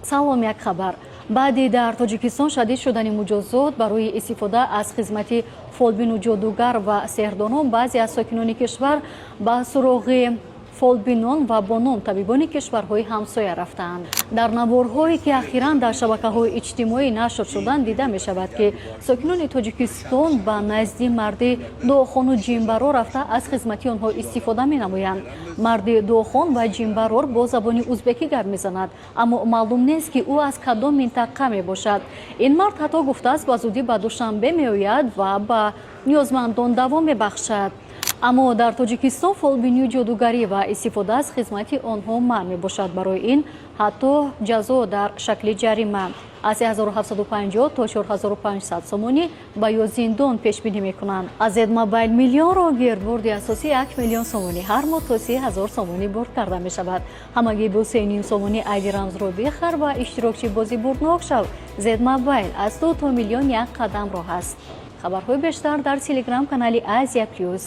салом як хабар. баъди дар тоҷикистон шадид шудани муҷозот барои истифода аз хизмати фолбину ҷодугар ва сеҳрдонон баъзе аз сокинони кишвар ба суроғи фолбинон ва бо ном табибони кишварҳои ҳамсоя рафтаанд. дар наворҳое ки ахиран дар шабакаҳои иҷтимоӣ нашр шуданд дида мешавад ки сокинони тоҷикистон ба назди марди дуохону ҷимбарор рафта аз хизмати онҳо истифода менамоянд. марди дуохон ва ҷимбарор бо забони узбекӣ гап мезанад, аммо маълум нест ки ӯ аз кадом минтақа мебошад. ин мард ҳатто гуфтааст ба зудӣ ба душанбе меояд ва ба ниёзмандон давом мебахшад. аммо дар тоҷикистон фолбинии ҷодугарӣ ва истифода аз хизмати онҳо манъ мебошад. барои ин ҳатто ҷазо дар шакли ҷарима аз 3750 то 4500 сомонӣ ба ё зиндон пешбинӣ мекунанд. аз Зедмобайл миллионро гирдбурди асосӣ 1 миллион сомонӣ ҳар моҳ то 30 000 сомонӣ бурд карда мешавад. ҳамагӣ бо 3,5 сомонӣ айди рамзро бихар ва иштирокчи бозӣ бурднок шав. Зедмобайл аз 2 то миллион 1 қадам роҳ аст. хабарҳои бештар дар телеграм канали Азия Плюс.